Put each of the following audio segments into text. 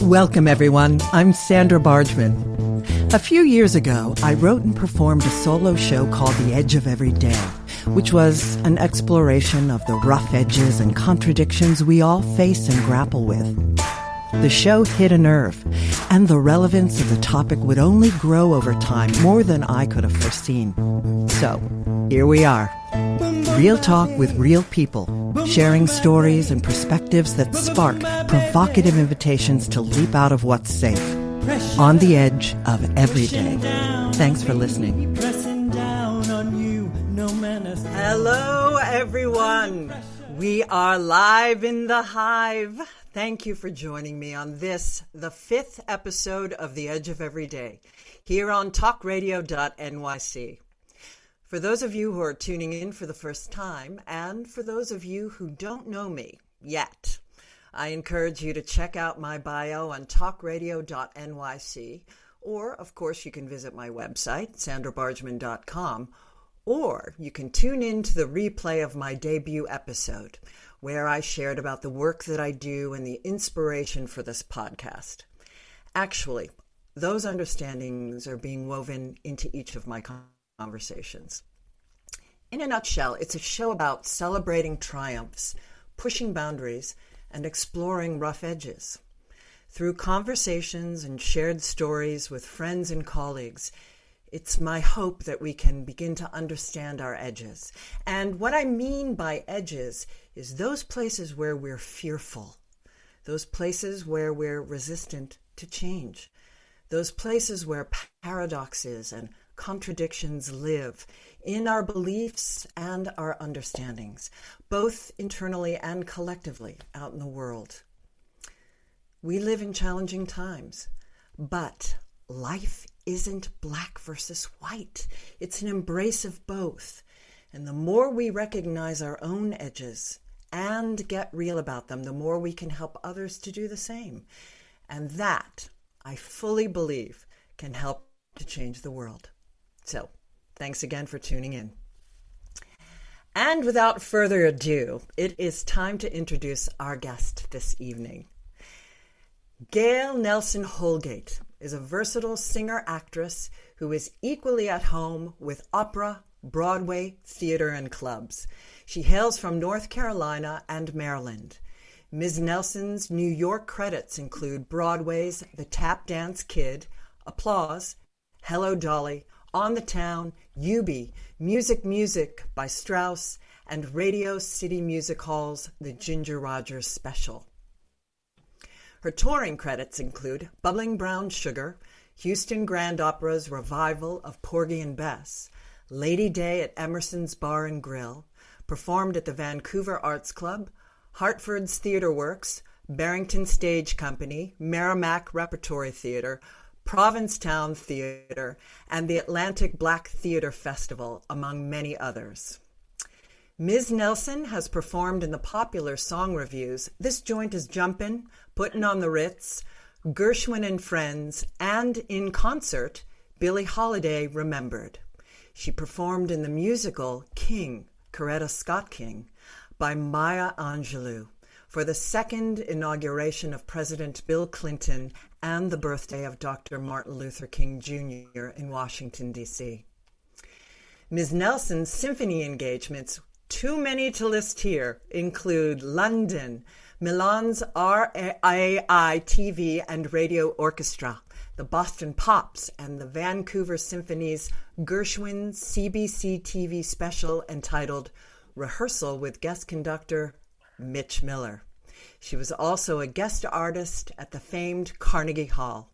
Welcome, everyone. I'm Sandra Bargman. A few years ago, I wrote and performed a solo show called The Edge of Every Day, which was an exploration of the rough edges and contradictions we all face and grapple with. The show hit a nerve, and the relevance of the topic would only grow over time, more than I could have foreseen. So, here we are. Real talk with real people, sharing stories and perspectives that spark provocative invitations to leap out of what's safe, on the edge of every day. Thanks for listening. Hello, everyone. We are live in the hive. Thank you for joining me on this, the 5th episode of The Edge of Every Day, here on talkradio.nyc. For those of you who are tuning in for the first time, and for those of you who don't know me yet, I encourage you to check out my bio on talkradio.nyc, or, of course, you can visit my website, sandrabargman.com, or you can tune in to the replay of my debut episode, where I shared about the work that I do and the inspiration for this podcast. Actually, those understandings are being woven into each of my conversations. In a nutshell, it's a show about celebrating triumphs, pushing boundaries, and exploring rough edges. Through conversations and shared stories with friends and colleagues, it's my hope that we can begin to understand our edges. And what I mean by edges is those places where we're fearful, those places where we're resistant to change, those places where paradoxes and contradictions live in our beliefs and our understandings, both internally and collectively out in the world. We live in challenging times, but life isn't black versus white. It's an embrace of both. And the more we recognize our own edges and get real about them, the more we can help others to do the same. And that, I fully believe, can help to change the world. So, thanks again for tuning in. And without further ado, it is time to introduce our guest this evening. Gail Nelson-Holgate is a versatile singer-actress who is equally at home with opera, Broadway, theater, and clubs. She hails from North Carolina and Maryland. Ms. Nelson's New York credits include Broadway's The Tap Dance Kid, Applause, Hello, Dolly, On the Town, Eubie, Music by Strauss, and Radio City Music Hall's The Ginger Rogers Special. Her touring credits include Bubblin Brown Sugar, Houston Grand Opera's revival of Porgy and Bess, Lady Day at Emerson's Bar and Grill, performed at the Vancouver Arts Club, Hartford's Theatre Works, Barrington Stage Company, Merrimack Repertory Theatre, Provincetown Theatre, and the Atlantic Black Theatre Festival, among many others. Ms. Nelson has performed in the popular song reviews This Joint is Jumpin', Puttin' on the Ritz, Gershwin and Friends, and in concert, Billie Holiday Remembered. She performed in the musical King, Coretta Scott King, by Maya Angelou, for the second inauguration of President Bill Clinton and the birthday of Dr. Martin Luther King Jr. in Washington, D.C. Ms. Nelson's symphony engagements, too many to list here, include London, Milan's RAI TV and Radio Orchestra, the Boston Pops, and the Vancouver Symphony's Gershwin CBC TV special entitled Rehearsal with guest conductor Mitch Miller. She was also a guest artist at the famed Carnegie Hall.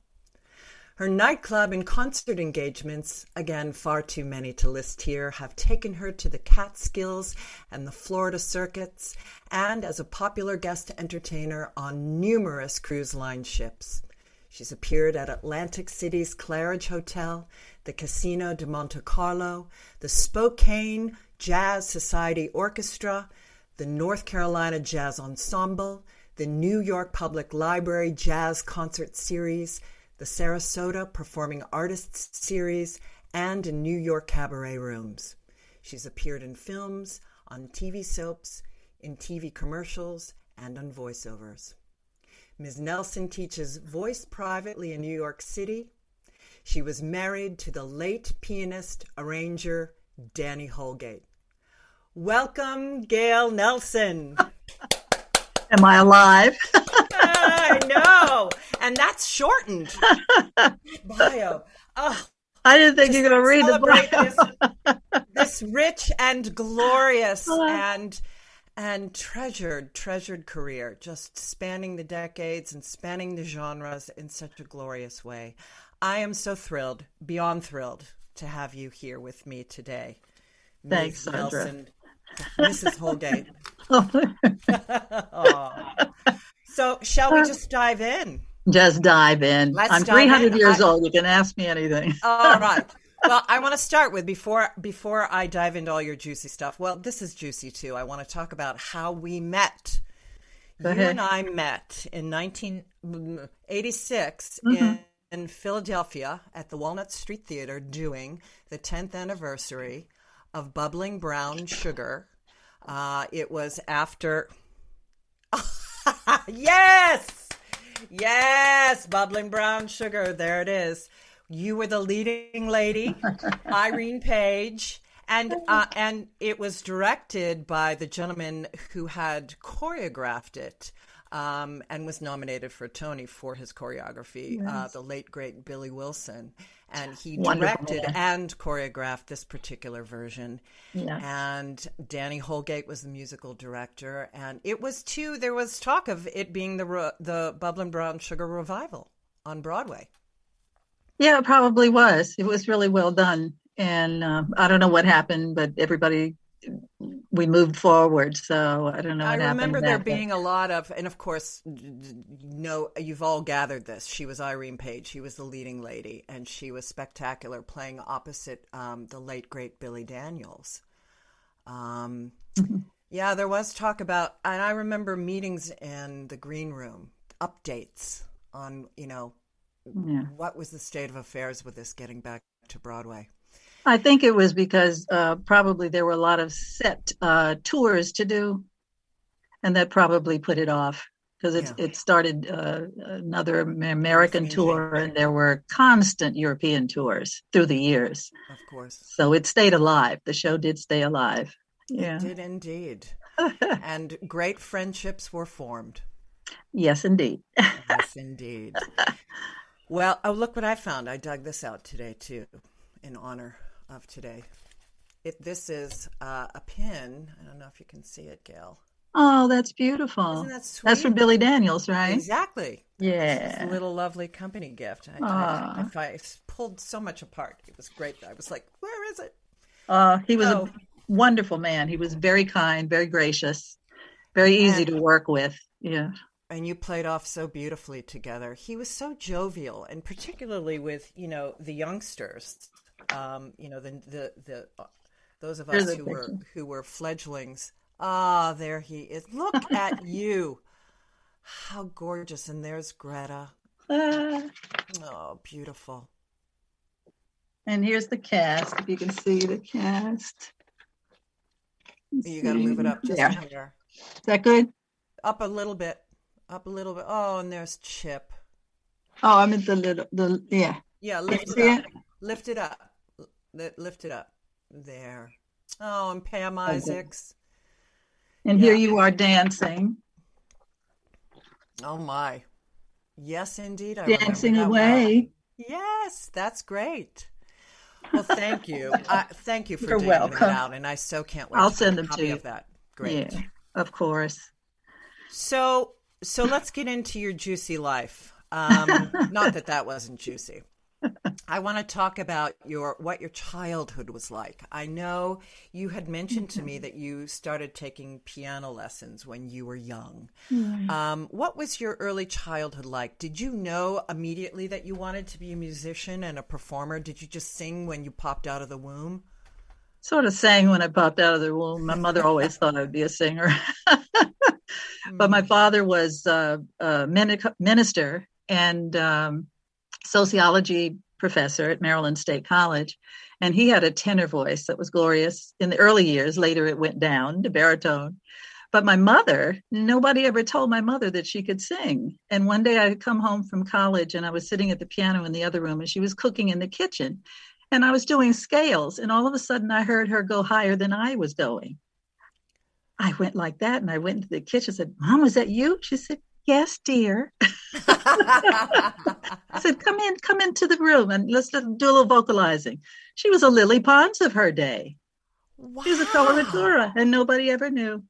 Her nightclub and concert engagements, again far too many to list here, have taken her to the Catskills and the Florida circuits, and as a popular guest entertainer on numerous cruise line ships. She's appeared at Atlantic City's Claridge Hotel, the Casino de Monte Carlo, the Spokane Jazz Society Orchestra, the North Carolina Jazz Ensemble, the New York Public Library Jazz Concert Series, the Sarasota Performing Artists Series, and in New York cabaret rooms. She's appeared in films, on TV soaps, in TV commercials, and on voiceovers. Ms. Nelson teaches voice privately in New York City. She was married to the late pianist, arranger, Danny Holgate. Welcome, Gail Nelson. Am I alive? I know. And that's shortened. Bio. Oh, I didn't think you were going to read the bio. This rich and glorious and treasured career, just spanning the decades and spanning the genres in such a glorious way. I am so thrilled, beyond thrilled, to have you here with me today. Thanks, Ms. Sandra. Nelson, Mrs. Holgate. So shall we just dive in? Just dive in. I'm 300 years old. You can ask me anything. All right. Well, I want to start with, before I dive into all your juicy stuff, well, this is juicy too. I want to talk about how we met. Go you ahead. and I met in 1986 in Philadelphia at the Walnut Street Theatre doing the 10th anniversary of Bubblin Brown Sugar. It was after... Yes, Bubblin Brown Sugar. There it is. You were the leading lady, Irene Page, and it was directed by the gentleman who had choreographed it and was nominated for a Tony for his choreography, the late, great Billy Wilson. And he directed and choreographed this particular version. Yes. And Danny Holgate was the musical director. And it was there was talk of it being the Bubblin Brown Sugar revival on Broadway. Yeah, it probably was. It was really well done. And I don't know what happened, but we moved forward. So I don't know what happened. I remember there being a lot of, and of course, you've all gathered this. She was Irene Page. She was the leading lady, and she was spectacular, playing opposite the late, great Billy Daniels. Yeah, there was talk about, and I remember meetings in the green room, updates on, what was the state of affairs with this getting back to Broadway. I think it was because probably there were a lot of set tours to do, and that probably put it off because it started another American tour, and there were constant European tours through the years. Of course. So it stayed alive. The show did stay alive. Yeah. It did indeed. And great friendships were formed. Yes, indeed. Yes, indeed. Well, look what I found. I dug this out today, too, in honor of today. This is a pin. I don't know if you can see it, Gail. Oh, that's beautiful. Isn't that sweet? That's from Billy Daniels, right? Exactly. Yeah. It's a little lovely company gift. I pulled so much apart. It was great. I was like, where is it? He was a wonderful man. He was very kind, very gracious, very easy to work with. Yeah. And you played off so beautifully together. He was so jovial, and particularly with, the youngsters. Those of us who were fledglings. There he is. Look at you. How gorgeous. And there's Greta. Oh, beautiful. And here's the cast, if you can see the cast. You got to move it up just a hair. Is that good? Up a little bit. Oh, and there's Chip. Oh, I'm at the yeah. Yeah, lift it up. Lift it up. Lift it up. There. Oh, and Pam Isaacs. And here you are dancing. Oh, my. Yes, indeed. Dancing away. Well. Yes, that's great. Well, thank you. Thank you for You're digging welcome. that out, and I so can't wait I'll to send get a them copy to you. of that. Great. Yeah, of course. So let's get into your juicy life. Not that wasn't juicy. I want to talk about what your childhood was like. I know you had mentioned to me that you started taking piano lessons when you were young. What was your early childhood like? Did you know immediately that you wanted to be a musician and a performer? Did you just sing when you popped out of the womb? Sort of sang when I popped out of the womb. My mother always thought I'd be a singer. But my father was a minister and sociology professor at Maryland State College. And he had a tenor voice that was glorious in the early years. Later it went down to baritone. But my mother, nobody ever told my mother that she could sing. And one day I had come home from college and I was sitting at the piano in the other room and she was cooking in the kitchen. And I was doing scales. And all of a sudden I heard her go higher than I was going. I went like that and I went into the kitchen and said, Mom, was that you? She said, yes, dear. I said, come into the room and let's do a little vocalizing. She was a Lily Pons of her day. Wow. She was a coloratura and nobody ever knew.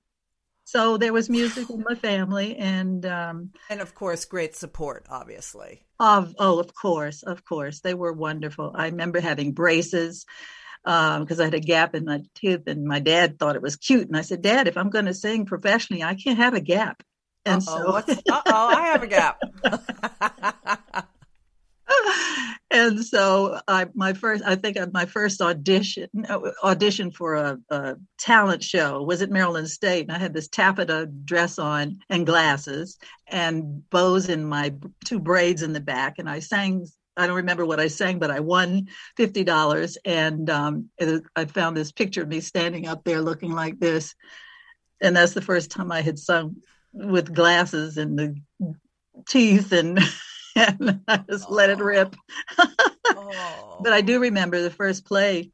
So there was music in my family, and of course, great support, obviously. Of course, they were wonderful. I remember having braces because I had a gap in my tooth, and my dad thought it was cute. And I said, Dad, if I'm going to sing professionally, I can't have a gap. And I have a gap. And so my first audition for a talent show was at Maryland State. And I had this taffeta dress on and glasses and bows in my two braids in the back. And I sang, I don't remember what I sang, but I won $50. And I found this picture of me standing up there looking like this. And that's the first time I had sung with glasses and the teeth and I just let it rip. But I do remember the first play,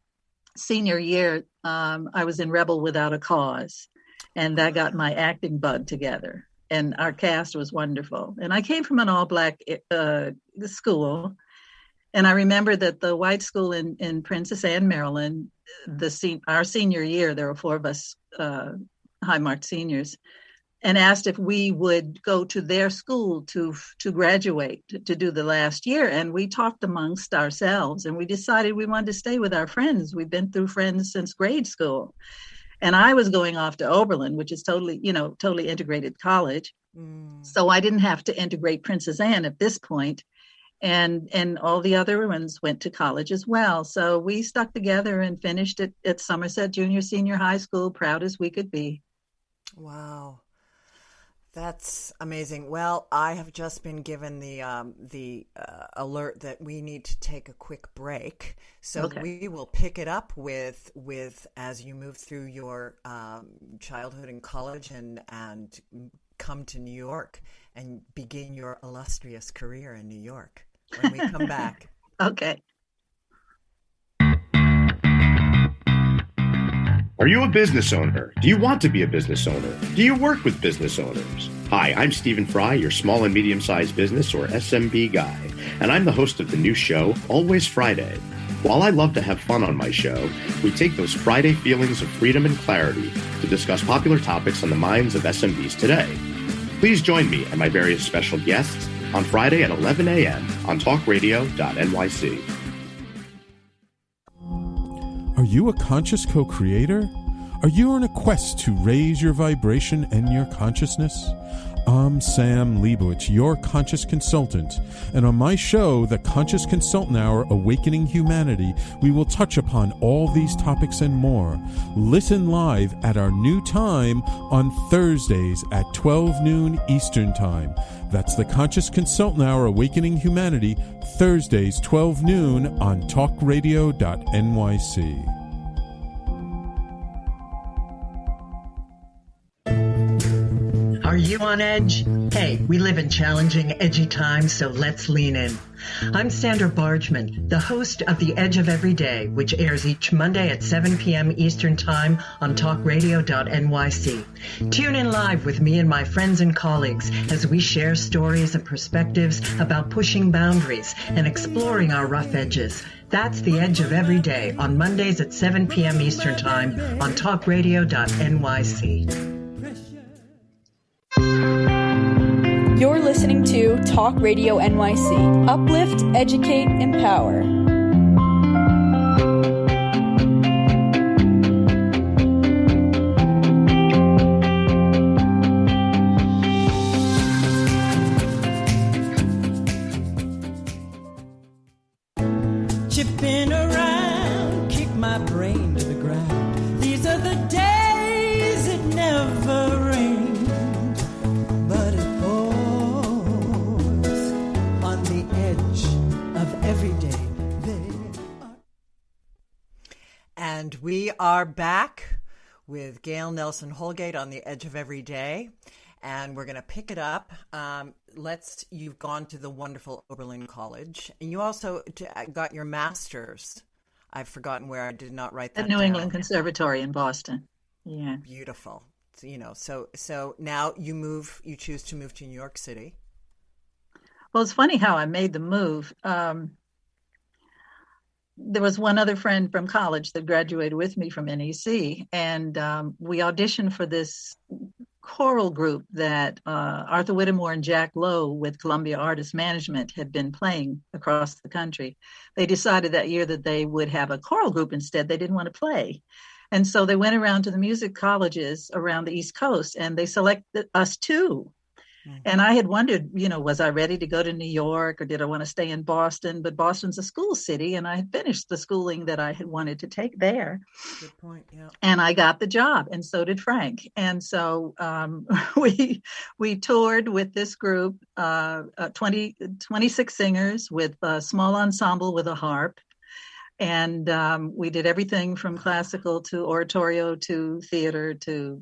senior year, I was in Rebel Without a Cause, and that got my acting bug together. And our cast was wonderful. And I came from an all-black school, and I remember that the white school in Princess Anne, Maryland, our senior year, there were 4 of us high-marked seniors, and asked if we would go to their school to graduate, to do the last year. And we talked amongst ourselves and we decided we wanted to stay with our friends. We've been through friends since grade school. And I was going off to Oberlin, which is totally integrated college. So I didn't have to integrate Princess Anne at this point. And all the other ones went to college as well. So we stuck together and finished at Somerset Junior Senior High School, proud as we could be. Wow. That's amazing. Well, I have just been given the alert that we need to take a quick break. So we will pick it up with as you move through your childhood and college and come to New York and begin your illustrious career in New York when we come back. Okay. Are you a business owner? Do you want to be a business owner? Do you work with business owners? Hi, I'm Stephen Fry, your small and medium-sized business or SMB guy, and I'm the host of the new show, Always Friday. While I love to have fun on my show, we take those Friday feelings of freedom and clarity to discuss popular topics on the minds of SMBs today. Please join me and my various special guests on Friday at 11 a.m. on talkradio.nyc. Are you a conscious co-creator? Are you on a quest to raise your vibration and your consciousness? I'm Sam Leibowitz, your conscious consultant, and on my show, The Conscious Consultant Hour, Awakening Humanity, we will touch upon all these topics and more. Listen live at our new time on Thursdays at 12 noon Eastern Time. That's The Conscious Consultant Hour, Awakening Humanity, Thursdays, 12 noon on talkradio.nyc. Are you on edge? Hey, we live in challenging, edgy times, so let's lean in. I'm Sandra Bargeman, the host of The Edge of Every Day, which airs each Monday at 7 p.m. Eastern Time on talkradio.nyc. Tune in live with me and my friends and colleagues as we share stories and perspectives about pushing boundaries and exploring our rough edges. That's The Edge of Every Day on Mondays at 7 p.m. Eastern Time on talkradio.nyc. You're listening to Talk Radio NYC. Uplift, educate, empower. Chipping around, kick my brain to the ground. These are the days it never rained, but it pours on the edge of every day. And we are back with Gail Nelson-Holgate on the Edge of Every Day. And we're going to pick it up. You've gone to the wonderful Oberlin College. And you also got your master's. I've forgotten where. I did not write that At New down. England Conservatory in Boston. Yeah. Beautiful. So now you choose to move to New York City. Well, it's funny how I made the move. There was one other friend from college that graduated with me from NEC, and we auditioned for this choral group that Arthur Whittemore and Jack Lowe with Columbia Artist Management had been playing across the country. They decided that year that they would have a choral group instead. They didn't want to play. And so they went around to the music colleges around the East Coast, and they selected us too. Mm-hmm. And I had wondered, was I ready to go to New York, or did I want to stay in Boston? But Boston's a school city, and I had finished the schooling that I had wanted to take there. Good point, yeah. And I got the job, and so did Frank. And so we toured with this group, 26 singers with a small ensemble with a harp. And we did everything from classical to oratorio to theater to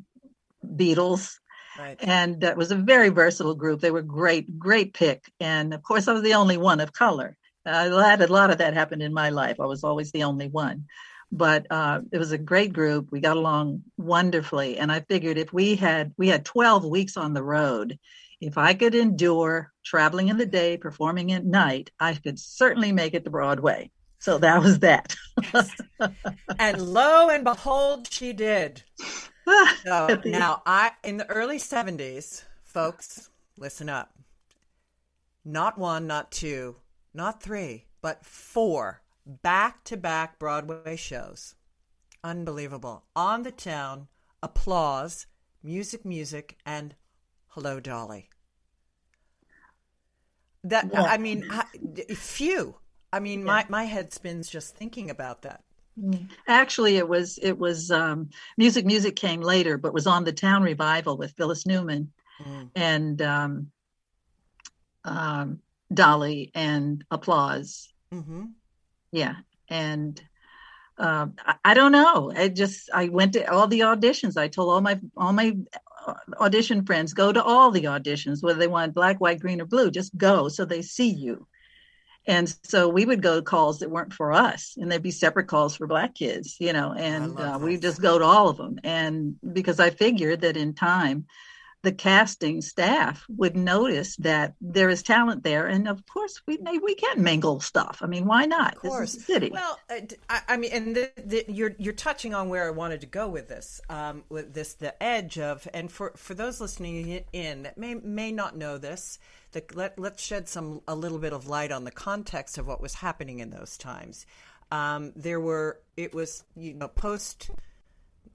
Beatles. Right. And it was a very versatile group. They were great pick. And of course, I was the only one of color. A lot of that happened in my life. I was always the only one. But it was a great group. We got along wonderfully. And I figured if we had 12 weeks on the road, if I could endure traveling in the day, performing at night, I could certainly make it to Broadway. So that was that. And lo and behold, she did. So now, in the early 70s, folks, listen up. Not one, not two, not three, but 4 back-to-back Broadway shows. Unbelievable. On the Town, Applause, Music, and Hello, Dolly. Phew. My head spins just thinking about that. Actually, it was Music came later, but was on the Town revival with Phyllis Newman and Dolly and Applause. Mm-hmm. Yeah. And I don't know. I went to all the auditions. I told all my audition friends, go to all the auditions, whether they want black, white, green, or blue, just go so they see you. And so we would go to calls that weren't for us, and there'd be separate calls for Black kids, and we just go to all of them. And because I figured that in time, the casting staff would notice that there is talent there. And of course, we can mingle stuff. I mean, why not? Of course. This is the city. Well, you're touching on where I wanted to go with this, the edge of, and for those listening in that may not know this, let's shed a little bit of light on the context of what was happening in those times. It was post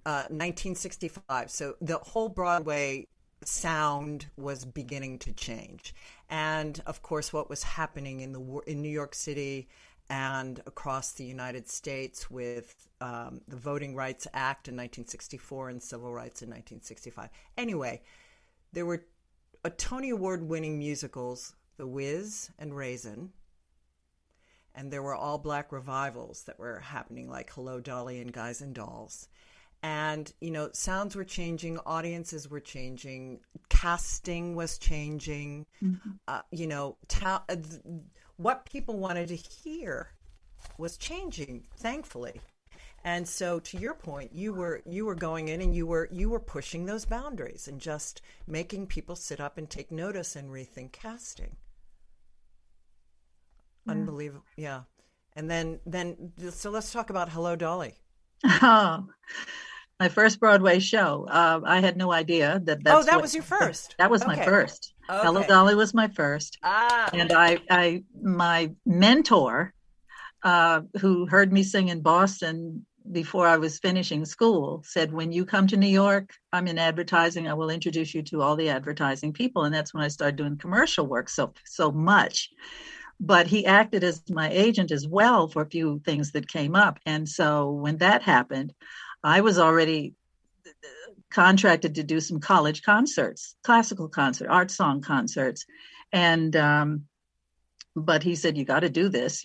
1965, so the whole Broadway sound was beginning to change, and of course, what was happening in New York City and across the United States with the Voting Rights Act in 1964 and civil rights in 1965. Anyway, there were Tony Award-winning musicals, The Wiz and Raisin, and there were all Black revivals that were happening, like Hello, Dolly and Guys and Dolls. And, sounds were changing, audiences were changing, casting was changing, what people wanted to hear was changing, thankfully. And so, to your point, you were going in and you were pushing those boundaries and just making people sit up and take notice and rethink casting. Yeah. Unbelievable, yeah. And then so let's talk about Hello, Dolly. Oh, my first Broadway show. I had no idea that. That was your first. That was my first. Okay. Hello, Dolly was my first. And my mentor, who heard me sing in Boston before I was finishing school, said, when you come to New York, I'm in advertising. I will introduce you to all the advertising people. And that's when I started doing commercial work so much. But he acted as my agent as well for a few things that came up. And so when that happened, I was already contracted to do some college concerts, classical concert, art song concerts. And but he said, you got to do this.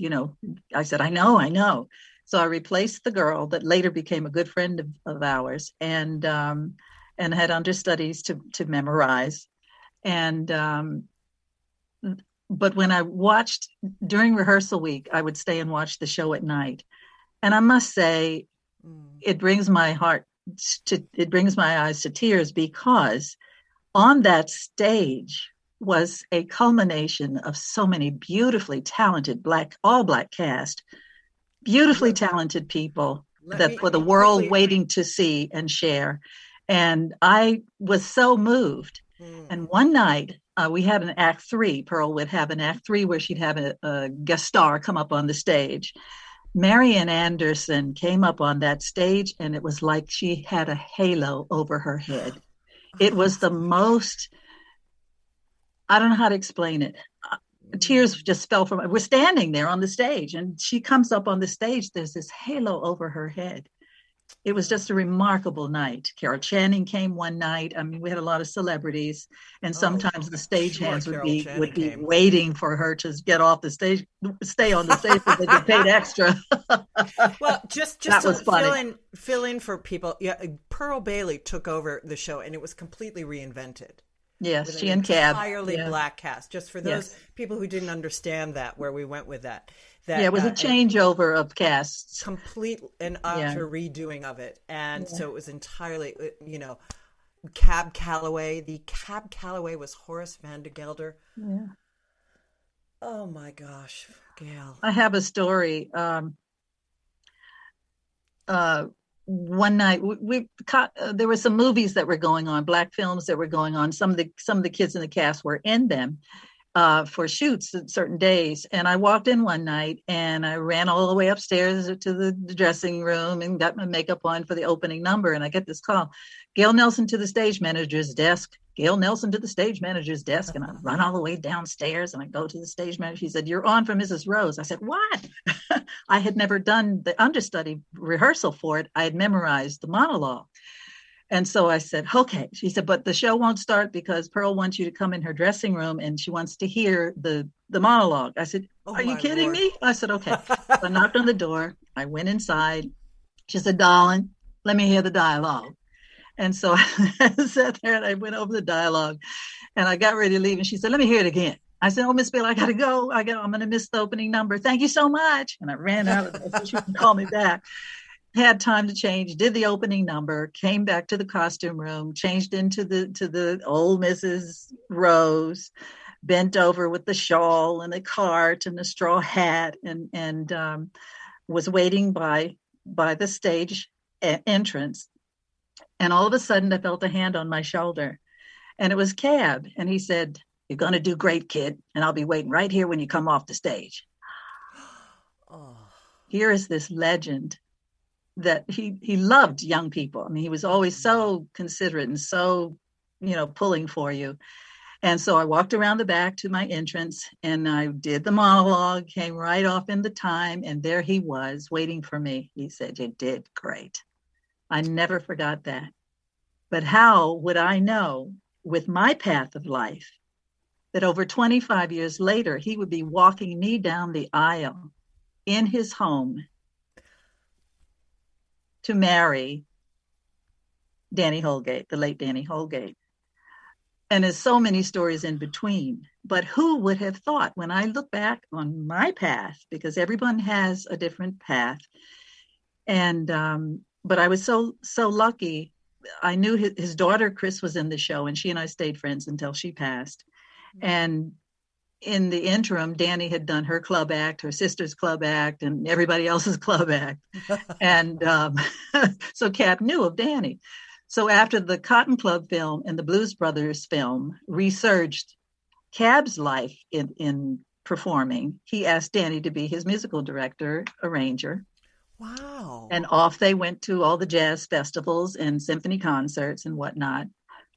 I said, I know. So I replaced the girl that later became a good friend of ours, and had understudies to memorize. And but when I watched during rehearsal week, I would stay and watch the show at night. And I must say, it brings my eyes to tears, because on that stage was a culmination of so many beautifully talented all black cast, beautifully talented people for the world waiting to see and share. And I was so moved. And one night we had an act 3. Pearl would have an act 3 where she'd have a guest star come up on the stage. Marian Anderson came up on that stage, and it was like she had a halo over her head. It was the most, I don't know how to explain it. Tears just fell from, we're standing there on the stage, and she comes up on the stage. There's this halo over her head. It was just a remarkable night. Carol Channing came one night. I mean, we had a lot of celebrities, and sometimes the stagehands would be waiting for her to get off the stage, stay on the stage because they get paid extra. Well, just to fill in for people. Yeah, Pearl Bailey took over the show, and it was completely reinvented. Yes, she and Cab. Entirely black cast. Just for those people who didn't understand where we went with that. It was a changeover of casts. Complete and utter redoing of it. And so it was entirely, Cab Calloway. The Cab Calloway was Horace Van de Gelder. Yeah. Oh, my gosh, Gail. I have a story. One night there were some movies that were going on, black films that were going on. Some of the kids in the cast were in them for shoots at certain days. And I walked in one night, and I ran all the way upstairs to the dressing room and got my makeup on for the opening number. And I get this call, Gail Nelson to the stage manager's desk. Gail Nelson to the stage manager's desk. And I run all the way downstairs, and I go to the stage manager. He said, "You're on for Mrs. Rose." I said, "What?" I had never done the understudy rehearsal for it. I had memorized the monologue. And so I said, "Okay." She said, "But the show won't start because Pearl wants you to come in her dressing room, and she wants to hear the monologue." I said, "Are you kidding me?" I said, "Okay." So I knocked on the door. I went inside. She said, "Darling, let me hear the dialogue." And so I sat there and I went over the dialogue, and I got ready to leave. And she said, "Let me hear it again." I said, "Oh, Miss Bill, I got to go. I'm going to miss the opening number. Thank you so much." And I ran out of there so she can call me back. Had time to change, did the opening number, came back to the costume room, changed into the old Mrs. Rose, bent over with the shawl and the cart and the straw hat, and was waiting by the stage entrance. And all of a sudden, I felt a hand on my shoulder, and it was Cab. And he said, "You're going to do great, kid, and I'll be waiting right here when you come off the stage." Oh. Here is this legend that he loved young people. I mean, he was always so considerate and so, pulling for you. And so I walked around the back to my entrance, and I did the monologue, came right off in the time, and there he was waiting for me. He said, "You did great." I never forgot that. But how would I know with my path of life that over 25 years later, he would be walking me down the aisle in his home to marry Danny Holgate, the late Danny Holgate. And there's so many stories in between. But who would have thought, when I look back on my path, because everyone has a different path, and but I was so lucky. I knew his daughter Chris was in the show, and she and I stayed friends until she passed. And in the interim, Danny had done her club act, her sister's club act, and everybody else's club act. And so Cap knew of Danny. So after the Cotton Club film and the Blues Brothers film resurged Cab's life in performing, he asked Danny to be his musical director, arranger. Wow. And off they went to all the jazz festivals and symphony concerts and whatnot,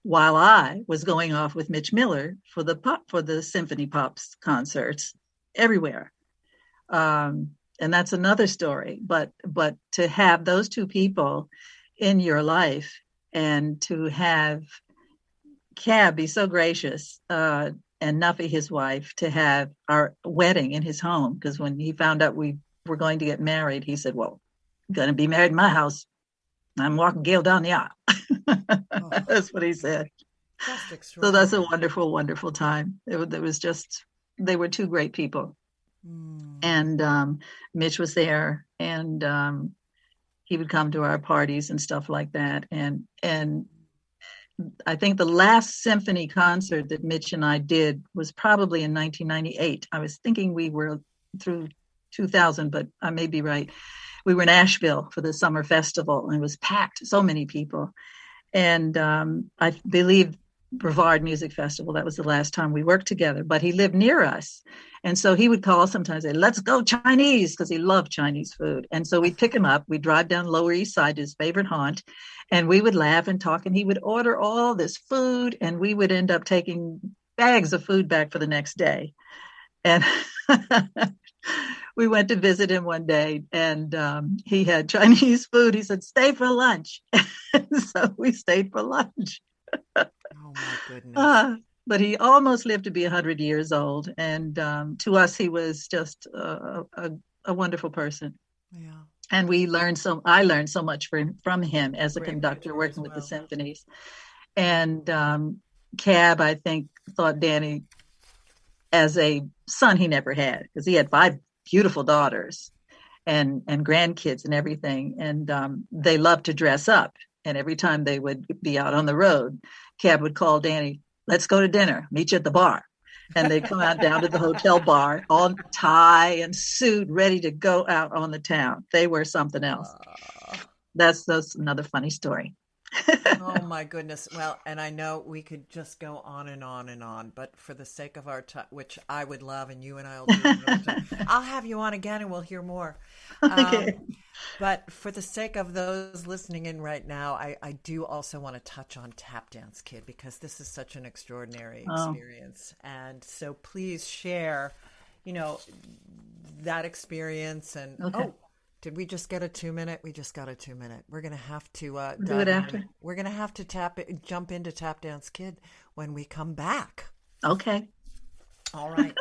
while I was going off with Mitch Miller for the symphony pops concerts everywhere. And that's another story. But to have those two people in your life, and to have Cab be so gracious, and Nuffy, his wife, to have our wedding in his home, because when he found out we were going to get married, he said, well, I'm going to be married in my house. I'm walking Gail down the aisle. Oh. That's what he said. So that's a wonderful, wonderful time. It was just, they were two great people. And Mitch was there, and he would come to our parties and stuff like that. And I think the last symphony concert that Mitch and I did was probably in 1998. I was thinking we were through 2000, but I may be right. We were in Asheville for the summer festival, and it was packed, so many people. And I believe Brevard Music Festival, that was the last time we worked together, but he lived near us. And so he would call sometimes, say, let's go Chinese, because he loved Chinese food. And so we'd pick him up, we'd drive down Lower East Side to his favorite haunt, and we would laugh and talk, and he would order all this food, and we would end up taking bags of food back for the next day. And we went to visit him one day, and he had Chinese food. He said, stay for lunch. So we stayed for lunch. Oh, my goodness. But he almost lived to be 100 years old. And to us, he was just a wonderful person. Yeah. And I learned so much from him as a conductor working with the symphonies. And Cab, I think, thought Danny as a son he never had, because he had 5 beautiful daughters and grandkids and everything. And they loved to dress up. And every time they would be out on the road, Cab would call Danny, let's go to dinner, meet you at the bar. And they'd come out down to the hotel bar, all tie and suit, ready to go out on the town. They were something else. That's another funny story. Oh, my goodness. Well, and I know we could just go on and on and on, but for the sake of our time, which I would love, and you and I will do another time, I'll have you on again and we'll hear more. Okay. But for the sake of those listening in right now, I do also want to touch on Tap Dance Kid, because this is such an extraordinary experience. And so please share, that experience. And did we just get a 2-minute? We just got a 2-minute. We're going to have to do it after. We're going to have to jump into Tap Dance Kid when we come back. Okay. All right.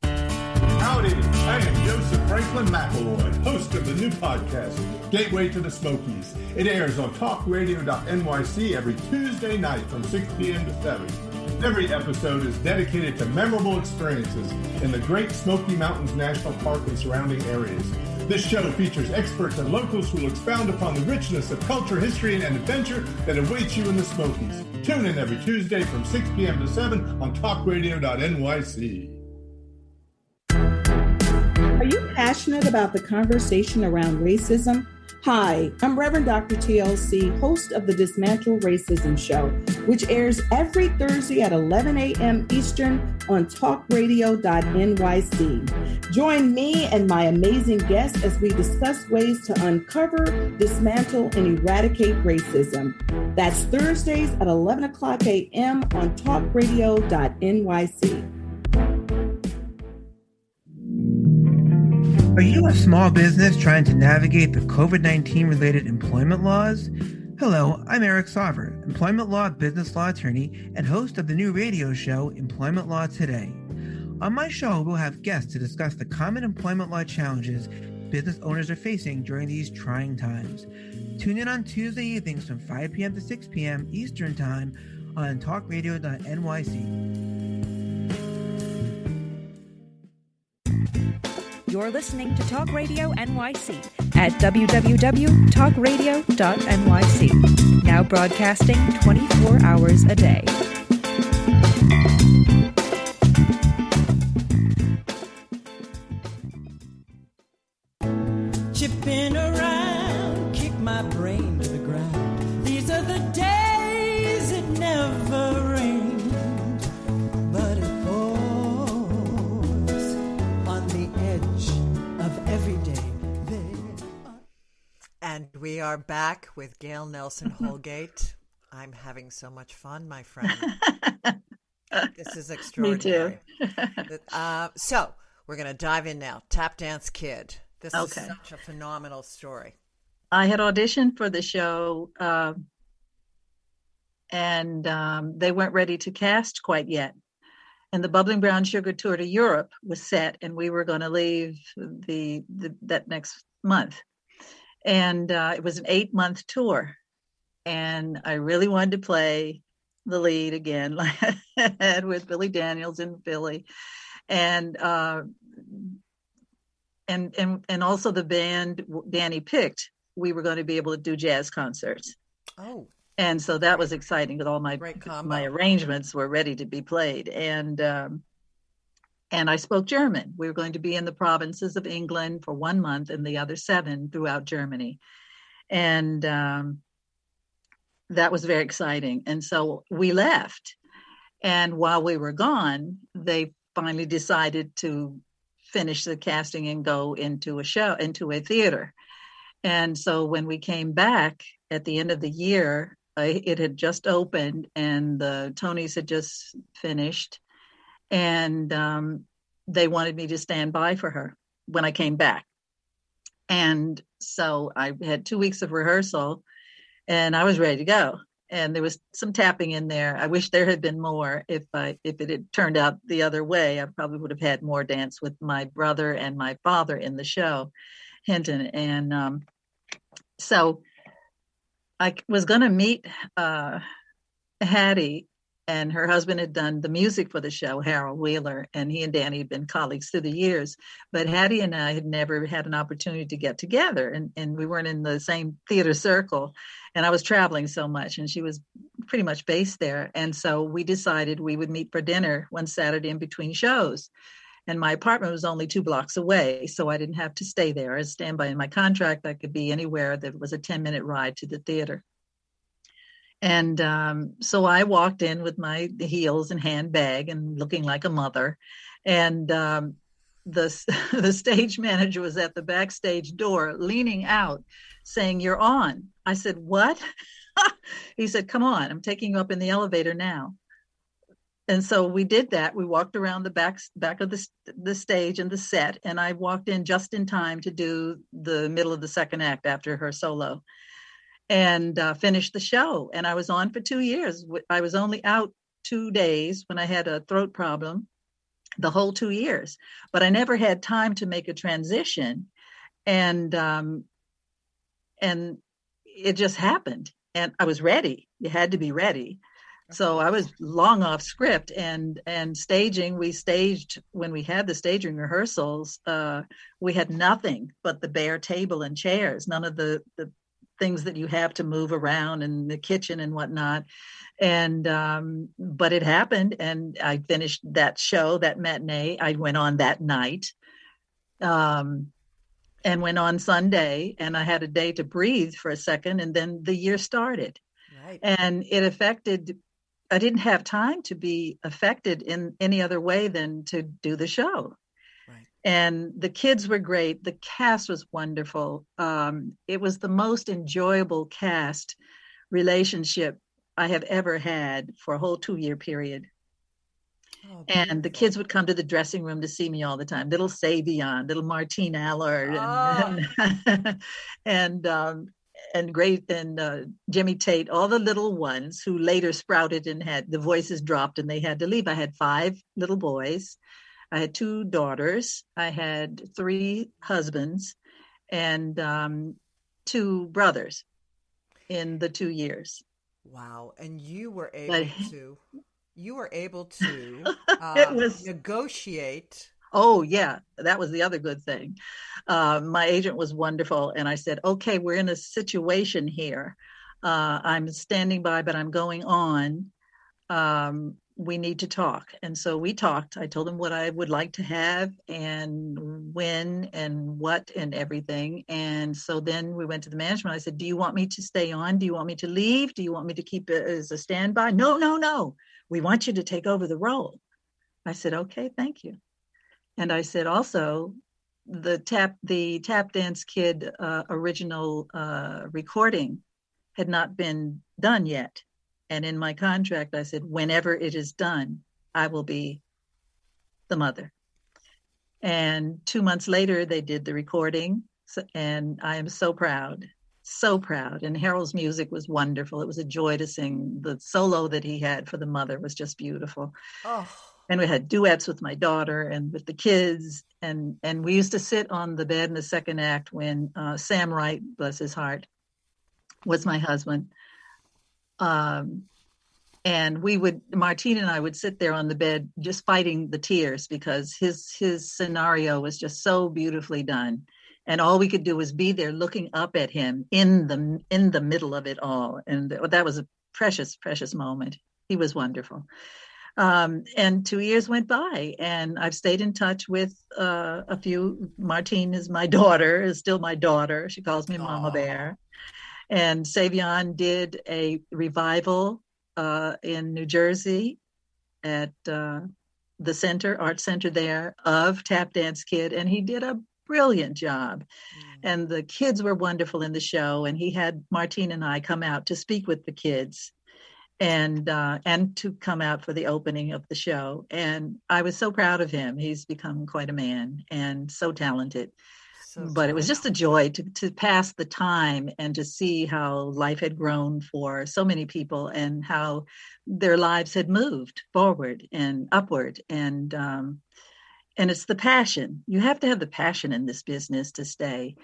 Howdy, I am Joseph Franklin McElroy, host of the new podcast, Gateway to the Smokies. It airs on talkradio.nyc every Tuesday night from 6 p.m. to 7. Every episode is dedicated to memorable experiences in the Great Smoky Mountains National Park and surrounding areas. This show features experts and locals who will expound upon the richness of culture, history, and adventure that awaits you in the Smokies. Tune in every Tuesday from 6 p.m. to 7 on talkradio.nyc. Are you passionate about the conversation around racism? Hi, I'm Reverend Dr. TLC, host of the Dismantle Racism Show, which airs every Thursday at 11 a.m. Eastern on talkradio.nyc. Join me and my amazing guests as we discuss ways to uncover, dismantle, and eradicate racism. That's Thursdays at 11 o'clock a.m. on talkradio.nyc. Are you a small business trying to navigate the COVID-19 related employment laws? Hello, I'm Eric Sauver, employment law, business law attorney, and host of the new radio show, Employment Law Today. On my show, we'll have guests to discuss the common employment law challenges business owners are facing during these trying times. Tune in on Tuesday evenings from 5 p.m. to 6 p.m. Eastern Time on talkradio.nyc. You're listening to Talk Radio NYC at www.talkradio.nyc. Now broadcasting 24 hours a day. Chipping around, kick my brain to the ground. These are the days it never rained, but it pours on the edge of every day. And we are back with Gail Nelson-Holgate. I'm having so much fun, my friend. This is extraordinary. Me too. So we're going to dive in now. Tap Dance Kid. This is Okay. such a phenomenal story. I had auditioned for the show, and they weren't ready to cast quite yet. And the Bubblin Brown Sugar tour to Europe was set, and we were going to leave that next month. And it was an 8-month tour. And I really wanted to play the lead again, like I had with Billy Daniels in Philly. And also the band Danny picked, we were going to be able to do jazz concerts. Oh. And so that was exciting because all my arrangements were ready to be played. And I spoke German. We were going to be in the provinces of England for 1 month and the other 7 throughout Germany. And that was very exciting. And so we left. And while we were gone, they finally decided to finish the casting and go into a theater. And so when we came back at the end of the year, it had just opened and the Tonys had just finished. And they wanted me to stand by for her when I came back. And so I had 2 weeks of rehearsal and I was ready to go. And there was some tapping in there. I wish there had been more. If it had turned out the other way, I probably would have had more dance with my brother and my father in the show, Hinton. And so I was going to meet Hattie, and her husband had done the music for the show, Harold Wheeler, and he and Danny had been colleagues through the years. But Hattie and I had never had an opportunity to get together, and we weren't in the same theater circle. And I was traveling so much, and she was pretty much based there. And so we decided we would meet for dinner one Saturday in between shows. And my apartment was only 2 blocks away, so I didn't have to stay there. As standby in my contract, I could be anywhere that was a 10-minute ride to the theater. And so I walked in with my heels and handbag and looking like a mother. And the stage manager was at the backstage door leaning out saying, "You're on." I said, "What?" He said, "Come on, I'm taking you up in the elevator now." And so we did that. We walked around the back of the stage and the set, and I walked in just in time to do the middle of the second act after her solo, and finished the show. And I was on for 2 years. I was only out 2 days when I had a throat problem, the whole 2 years. But I never had time to make a transition, and it just happened. And I was ready. You had to be ready. So I was long off script and staging. We staged when we had the staging rehearsals. We had nothing but the bare table and chairs, none of the things that you have to move around in the kitchen and whatnot. And but it happened, and I finished that show, that matinee. I went on that night, and went on Sunday, and I had a day to breathe for a second, and then the year started. Right. And it affected. I didn't have time to be affected in any other way than to do the show. Right. And the kids were great. The cast was wonderful. It was the most enjoyable cast relationship I have ever had for a whole 2-year period. Oh, and the kids would come to the dressing room to see me all the time. Little Savion, little Martine Allard, and great, and Jimmy Tate, all the little ones who later sprouted and had the voices dropped and they had to leave. I had 5 little boys. I had 2 daughters. I had 3 husbands and 2 brothers in the 2 years. Wow. And you were able to negotiate. Oh, yeah, that was the other good thing. My agent was wonderful. And I said, okay, we're in a situation here. I'm standing by, but I'm going on. We need to talk. And so we talked. I told him what I would like to have and when and what and everything. And so then we went to the management. I said, do you want me to stay on? Do you want me to leave? Do you want me to keep it as a standby? No. We want you to take over the role. I said, okay, thank you. And I said, also, the Tap Dance Kid original recording had not been done yet. And in my contract, I said, whenever it is done, I will be the mother. And 2 months later, they did the recording. And I am so proud. And Harold's music was wonderful. It was a joy to sing. The solo that he had for the mother was just beautiful. Oh. And we had duets with my daughter and with the kids. And we used to sit on the bed in the second act when Sam Wright, bless his heart, was my husband. And Martine and I would sit there on the bed just fighting the tears because his scenario was just so beautifully done. And all we could do was be there looking up at him in the middle of it all. And that was a precious, precious moment. He was wonderful. And 2 years went by, and I've stayed in touch with a few. Martine is my daughter, is still my daughter. She calls me Mama Bear. And Savion did a revival in New Jersey at the art center there of Tap Dance Kid, and he did a brilliant job. And the kids were wonderful in the show, and he had Martine and I come out to speak with the kids and to come out for the opening of the show. And I was so proud of him. He's become quite a man and so talented. But it was just a joy to pass the time and to see how life had grown for so many people and how their lives had moved forward and upward. And it's the passion. You have to have the passion in this business to stay.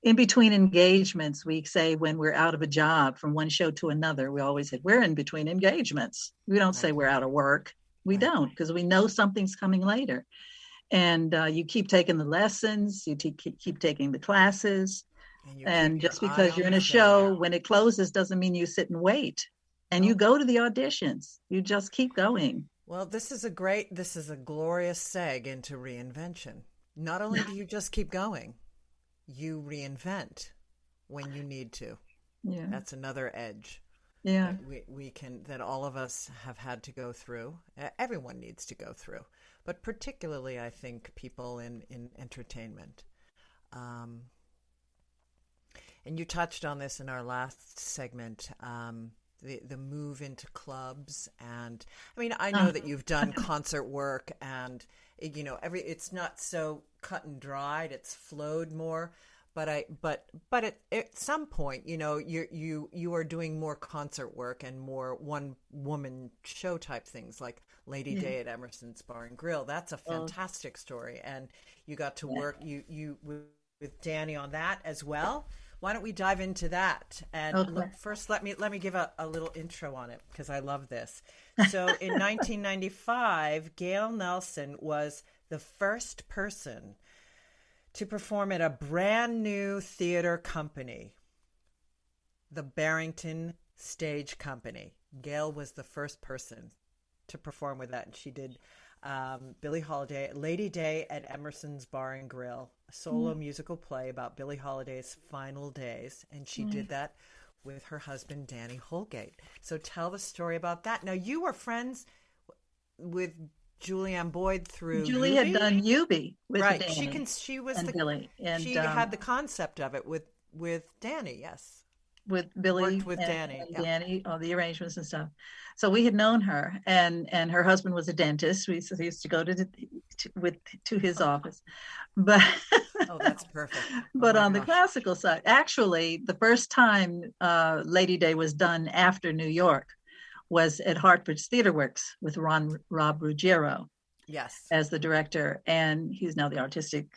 In between engagements, we say when we're out of a job from one show to another, we always say, we're in between engagements. We don't say we're out of work. We don't, because we know something's coming later. And you keep taking the lessons, you keep taking the classes. And just because you're in a show, when it closes doesn't mean you sit and wait. And you go to the auditions. You just keep going. Well, this is a glorious seg into reinvention. Not only do you just keep going, you reinvent when you need to. Yeah. That's another edge. Yeah. That all of us have had to go through. Everyone needs to go through, but particularly I think people in entertainment. And you touched on this in our last segment, the move into clubs. And I mean, I know that you've done concert work, and it's not so cut and dried. It's flowed more. But at some point, you are doing more concert work and more one woman show type things like Lady Day at Emerson's Bar and Grill. That's a fantastic story, and you got to work you with Danny on that as well. Why don't we dive into that? And first, let me give a little intro on it because I love this. So in 1995, Gail Nelson was the first person to perform at a brand new theater company, the Barrington Stage Company. Gail was the first person to perform with that. And she did Billie Holiday, Lady Day at Emerson's Bar and Grill, a solo musical play about Billie Holiday's final days. And she did that with her husband, Danny Holgate. So tell the story about that. Now, you were friends with Julianne Boyd through Julie Eubie? had done Eubie with right. Danny. She was and Billy. And she had the concept of it with Danny, yes. With Billy Worked with Danny. And Danny, all the arrangements and stuff. So we had known her, and her husband was a dentist. We used to go to his office, but that's perfect. But on the classical side, actually, the first time Lady Day was done after New York was at Hartford's Theater Works with Rob Ruggiero, yes, as the director, and he's now the artistic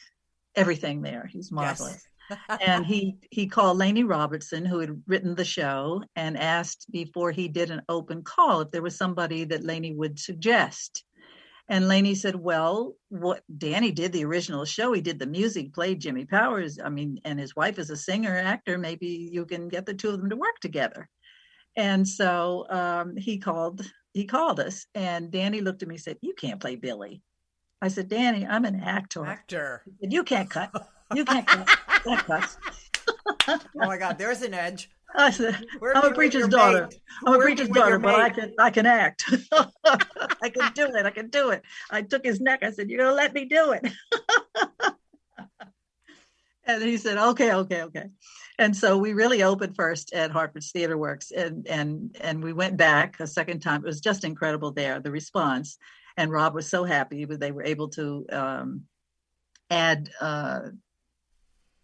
everything there. He's marvelous. Yes. And he called Lainey Robertson, who had written the show, and asked before he did an open call if there was somebody that Lainey would suggest. And Lainey said, well, what Danny did the original show, he did the music, played Jimmy Powers, and his wife is a singer, actor, maybe you can get the two of them to work together. And so he called us, and Danny looked at me and said, you can't play Billy. I said, Danny, I'm an actor. He said, you can't cut. You can't cut. That cuts. Oh my God, there's an edge. I said, I'm a preacher's daughter. I'm a preacher's daughter, but I can act. I can do it. I took his neck. I said, you're going to let me do it. And he said, okay. And so we really opened first at Hartford's Theater Works, and we went back a second time. It was just incredible there, the response. And Rob was so happy that they were able to add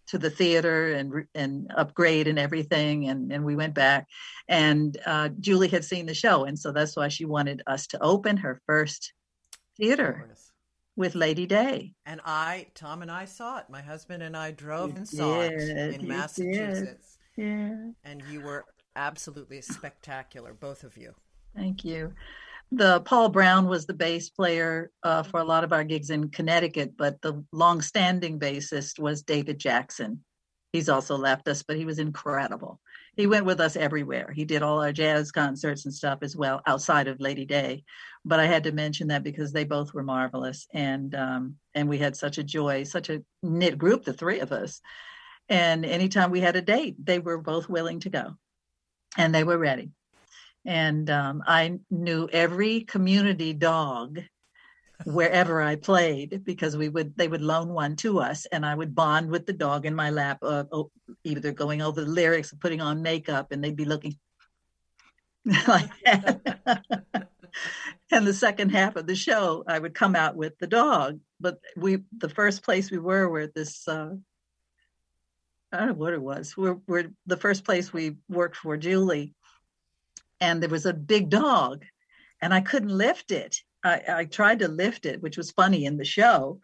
to the theater and upgrade and everything. And we went back, and Julie had seen the show. And so that's why she wanted us to open her first Theatre with Lady Day. And Tom and I saw it. My husband and I drove and saw it in Massachusetts. Yeah. And you were absolutely spectacular, both of you. Thank you. Paul Brown was the bass player for a lot of our gigs in Connecticut, but the long-standing bassist was David Jackson. He's also left us, but he was incredible. He went with us everywhere. He did all our jazz concerts and stuff as well, outside of Lady Day. But I had to mention that because they both were marvelous, and we had such a joy, such a knit group, the three of us. And anytime we had a date, they were both willing to go, and they were ready. And I knew every community dog wherever I played, because they would loan one to us, and I would bond with the dog in my lap, either going over the lyrics or putting on makeup, and they'd be looking like that. And the second half of the show, I would come out with the dog. But the first place we were at this, I don't know what it was. We're the first place we worked for Julie, and there was a big dog, and I couldn't lift it. I tried to lift it, which was funny in the show.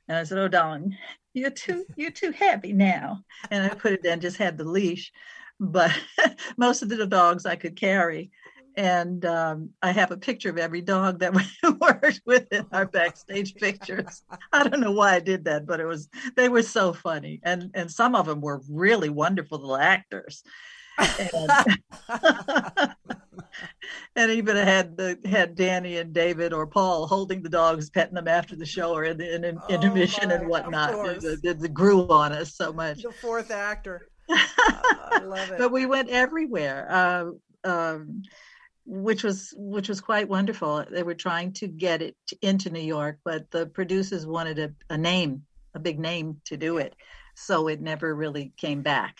And I said, "Oh, darling, you're too heavy now." And I put it down, just had the leash. But most of the dogs I could carry. And I have a picture of every dog that we worked with in our backstage pictures. I don't know why I did that, but they were so funny. And some of them were really wonderful little actors. And even had Danny and David or Paul holding the dogs, petting them after the show or in the intermission and whatnot. It grew on us so much. The fourth actor. I love it. But we went everywhere, which was quite wonderful. They were trying to get it into New York, but the producers wanted a big name to do it, so it never really came back.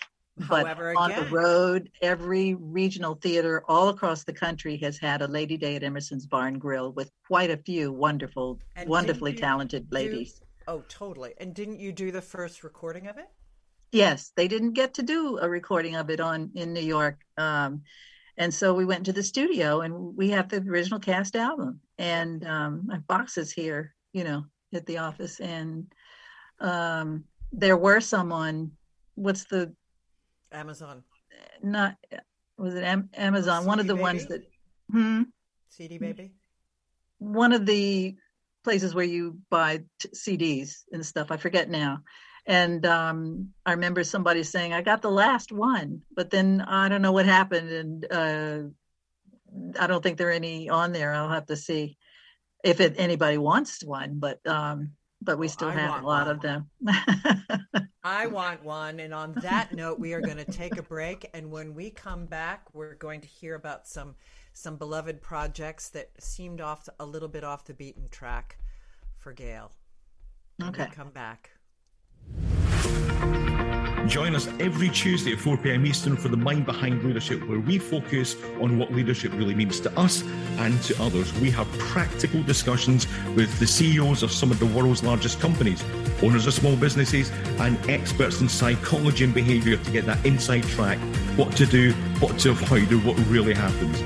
But However, on the road, every regional theater all across the country has had a Lady Day at Emerson's Bar and Grill with quite a few wonderfully talented ladies. Oh, totally. And didn't you do the first recording of it? Yes, they didn't get to do a recording of it in New York. And so we went to the studio, and we have the original cast album. And my box is here, at the office. And there were some on, what's the... Amazon. Was it Amazon? One of the ones that... CD Baby? One of the places where you buy CDs and stuff. I forget now. And I remember somebody saying, "I got the last one," but then I don't know what happened. And I don't think there are any on there. I'll have to see if anybody wants one, but we still have a lot of them. I want one. And on that note, we are going to take a break. And when we come back, we're going to hear about some beloved projects that seemed a little bit off the beaten track for Gail. Okay. We come back. Join us every Tuesday at 4 p.m. Eastern for The Mind Behind Leadership, where we focus on what leadership really means to us and to others. We have practical discussions with the CEOs of some of the world's largest companies, owners of small businesses, and experts in psychology and behavior to get that inside track, what to do, what to avoid, and what really happens.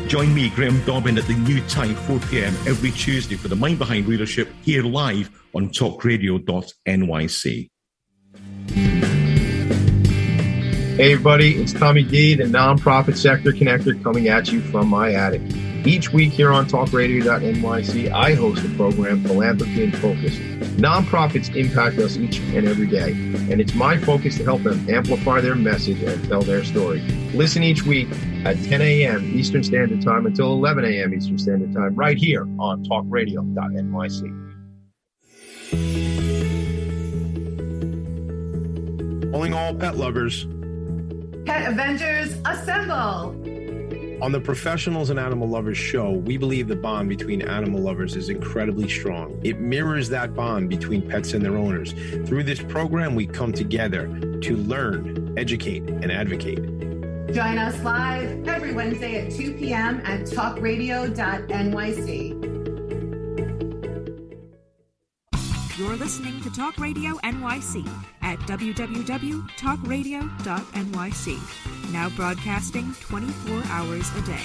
Join me, Graham Dobbin, at the new time, 4 p.m. every Tuesday for The Mind Behind Leadership, here live on talkradio.nyc. Hey everybody, it's Tommy D, the Nonprofit Sector Connector, coming at you from my attic. Each week here on talkradio.nyc, I host the program Philanthropy in Focus. Nonprofits impact us each and every day, and it's my focus to help them amplify their message and tell their story. Listen each week at 10 a.m. Eastern Standard Time until 11 a.m. Eastern Standard Time, right here on talkradio.nyc. Calling all pet lovers. Pet Avengers, assemble! On the Professionals and Animal Lovers show, we believe the bond between animal lovers is incredibly strong. It mirrors that bond between pets and their owners. Through this program, we come together to learn, educate, and advocate. Join us live every Wednesday at 2 p.m. at talkradio.nyc. You're listening to Talk Radio NYC at www.talkradio.nyc. Now broadcasting 24 hours a day.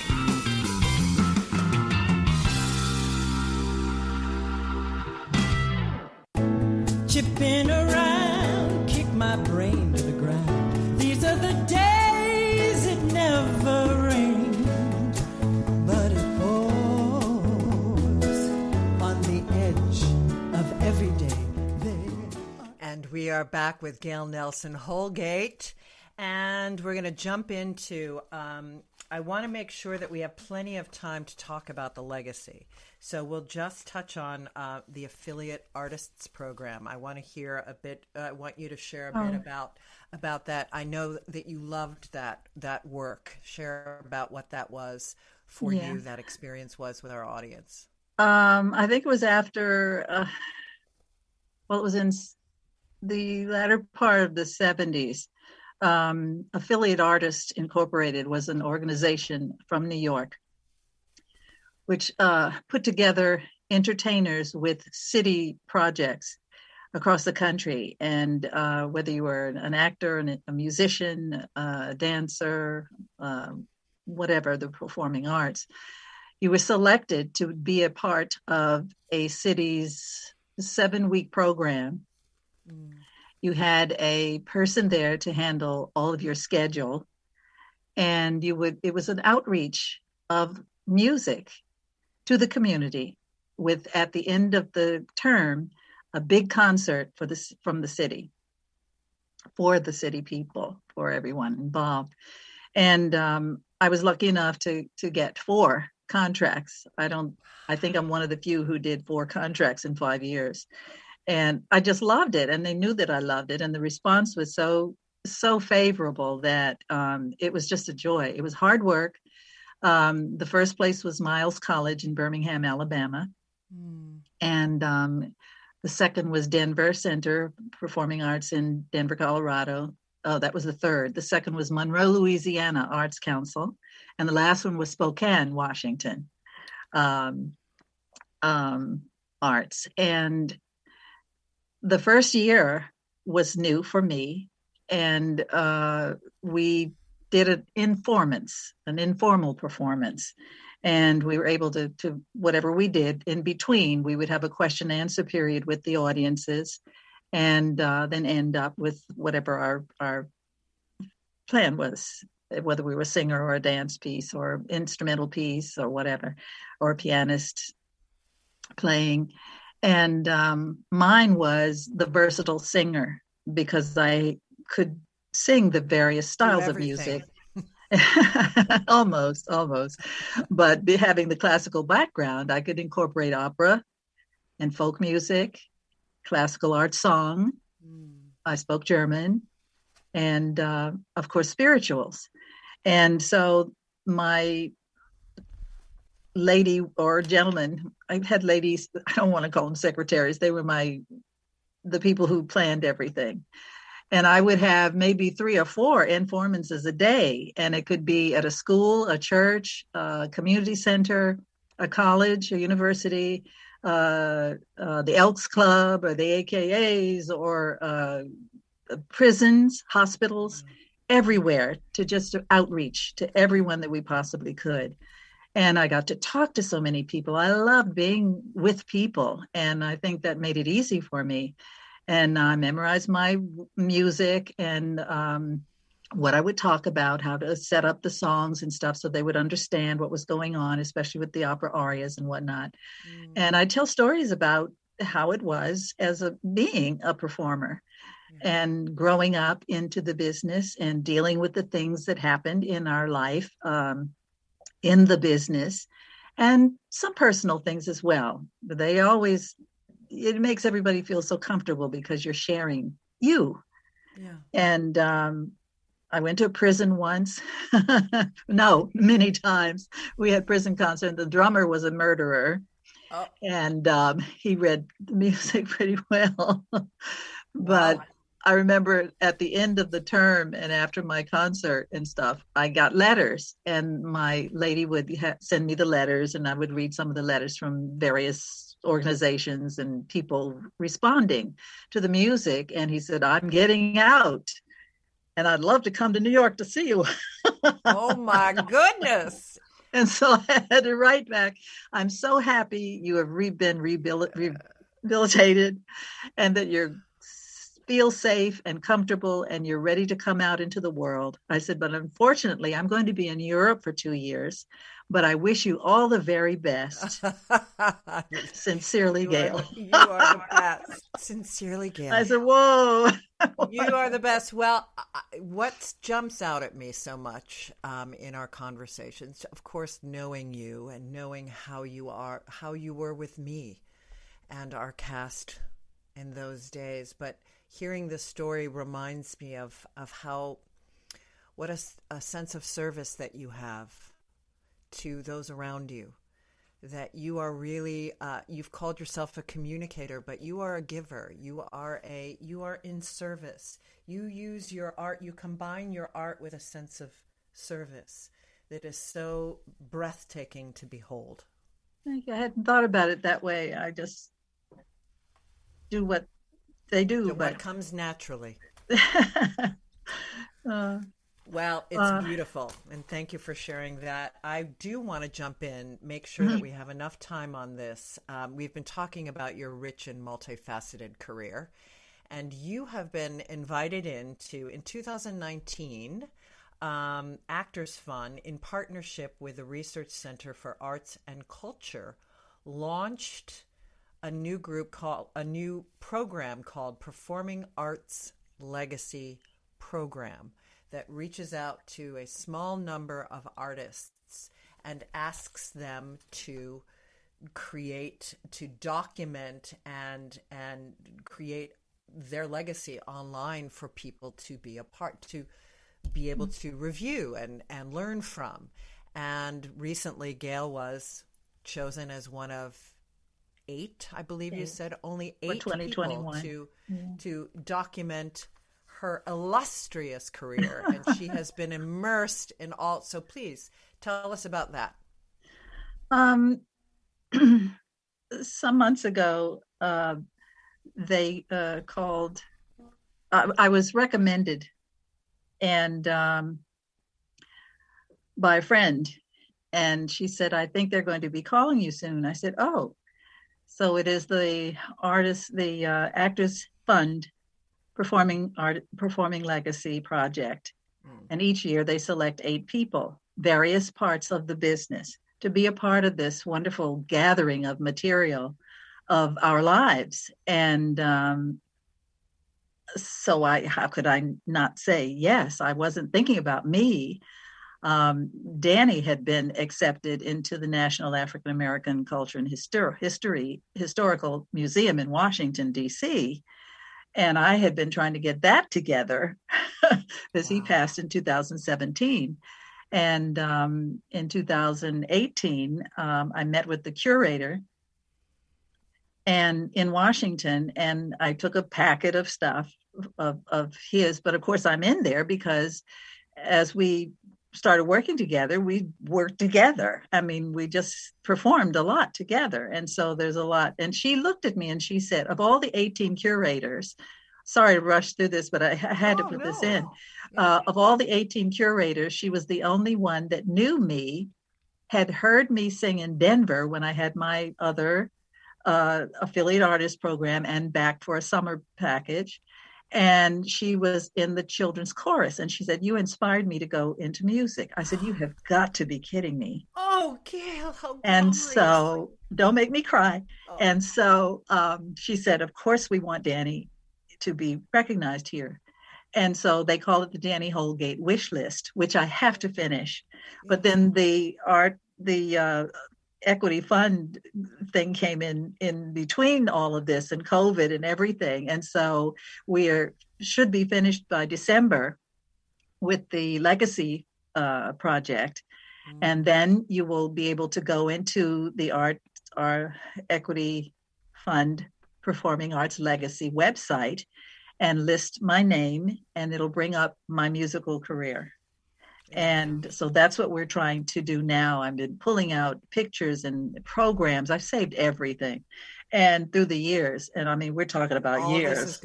chipping around, kick my brain to the ground. These are the days it never rained, but it pours on the edge of every day. And we are back with Gail Nelson-Holgate, and we're going to jump into, I want to make sure that we have plenty of time to talk about the legacy. So we'll just touch on the Affiliate Artists Program. I want to hear a bit, I want you to share a bit about that. I know that you loved that work. Share about what that was for you, that experience was with our audience. I think it was after, it was in the latter part of the 70s. Affiliate Artists Incorporated was an organization from New York, which put together entertainers with city projects across the country. And whether you were an actor, a musician, a dancer, whatever, the performing arts, you were selected to be a part of a city's 7-week program. You had a person there to handle all of your schedule, and it was an outreach of music to the community with, at the end of the term, a big concert from the city, for the city people, for everyone involved. And I was lucky enough to get 4 contracts. I think I'm one of the few who did 4 contracts in 5 years. And I just loved it, and they knew that I loved it, and the response was so favorable that it was just a joy. It was hard work. The first place was Miles College in Birmingham, Alabama, and the second was Denver Center Performing Arts in Denver, Colorado. Oh, that was the third. The second was Monroe, Louisiana Arts Council, and the last one was Spokane, Washington Arts. And the first year was new for me, and we did an informal performance, and we were able to whatever we did in between, we would have a question and answer period with the audiences, and then end up with whatever our plan was, whether we were a singer or a dance piece or instrumental piece or whatever, or a pianist playing. And mine was the versatile singer, because I could sing the various styles of music. almost. But having the classical background, I could incorporate opera and folk music, classical art song. I spoke German, and of course, spirituals. And so my lady or gentleman, I had ladies, I don't want to call them secretaries, they were the people who planned everything. And I would have maybe 3 or 4 informances a day, and it could be at a school, a church, a community center, a college, a university, the Elks Club or the AKAs, or prisons, hospitals, everywhere, to just outreach to everyone that we possibly could. And I got to talk to so many people. I loved being with people, and I think that made it easy for me. And I memorized my music and what I would talk about, how to set up the songs and stuff so they would understand what was going on, especially with the opera arias and whatnot. And I tell stories about how it was as being a performer and growing up into the business and dealing with the things that happened in our life in the business, and some personal things as well. But it makes everybody feel so comfortable because you're sharing you. Yeah. And I went to a prison once. No, many times. We had prison concert. The drummer was a murderer. Oh. And he read the music pretty well. But wow. I remember at the end of the term and after my concert and stuff, I got letters, and my lady would send me the letters, and I would read some of the letters from various organizations and people responding to the music. And he said, "I'm getting out, and I'd love to come to New York to see you." Oh my goodness. And so I had to write back, "I'm so happy you have been rehabilitated, and that you're feel safe and comfortable and you're ready to come out into the world. I said, but unfortunately, I'm going to be in Europe for 2 years, but I wish you all the very best. Sincerely, Gail. You are the best. Sincerely, Gail. I said, whoa. You are the best. Well, what jumps out at me so much in our conversations, of course, knowing you and knowing how you were with me and our cast in those days, but hearing this story reminds me of what a sense of service that you have to those around you, that you are really, you've called yourself a communicator, but you are a giver. You are in service. You use your art, you combine your art with a sense of service that is so breathtaking to behold. I hadn't thought about it that way. I just do what they do, but what comes naturally. Well, it's beautiful, and thank you for sharing that. I do want to jump in, make sure that we have enough time on this. We've been talking about your rich and multifaceted career, and you have been invited in 2019, Actors Fund, in partnership with the Research Center for Arts and Culture, launched a new program called Performing Arts Legacy Program that reaches out to a small number of artists and asks them to document and create their legacy online for people to be a part, to be able to review and learn from. And recently, Gail was chosen as one of 8, I believe you said, only 8 people to document her illustrious career. And she has been immersed in all. So please tell us about that. Some months ago, they called, I was recommended and by a friend. And she said, I think they're going to be calling you soon. I said, oh. So it is the Actors Fund Performing Legacy Project. And each year they select 8 people, various parts of the business, to be a part of this wonderful gathering of material of our lives. And so how could I not say yes? I wasn't thinking about me. Danny had been accepted into the National African American Culture and Historical Museum in Washington, D.C., and I had been trying to get that together because he passed in 2017. And in 2018, I met with the curator and in Washington, and I took a packet of stuff of his, but of course I'm in there because as we started working together, we worked together. I mean, we just performed a lot together. And so there's a lot. And she looked at me and she said, of all the 18 curators, sorry to rush through this, but I had to put this in. Of all the 18 curators, she was the only one that knew me, had heard me sing in Denver when I had my other affiliate artist program and back for a summer package. And she was in the children's chorus. And she said, you inspired me to go into music. I said, you have got to be kidding me. Oh, Gail, how And glorious. so, don't make me cry. Oh. And so she said, of course we want Danny to be recognized here. And so they call it the Danny Holgate wish list, which I have to finish. But then the equity fund thing came in between all of this and COVID and everything. And so should be finished by December with the legacy project. And then you will be able to go into our equity fund Performing Arts Legacy website and list my name, and it'll bring up my musical career. And so that's what we're trying to do now. I've been pulling out pictures and programs. I've saved everything. and through the years. And I mean, we're talking about all years.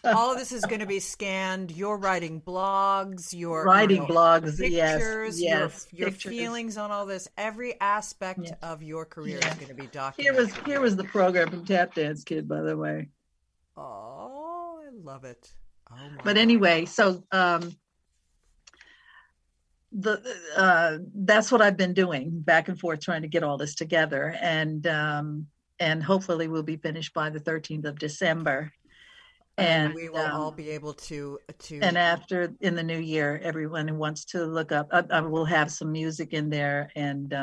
All of this is going to be scanned. You're writing blogs, blogs, pictures, yes, your pictures. Feelings on all this. Every aspect of your career is going to be documented. Here was the program from Tap Dance Kid, by the way. Oh, I love it. Oh, but anyway, so that's what I've been doing, back and forth, trying to get all this together, and hopefully we'll be finished by the 13th of December. And we will all be able to. And after, in the new year, everyone who wants to look up, I will have some music in there, and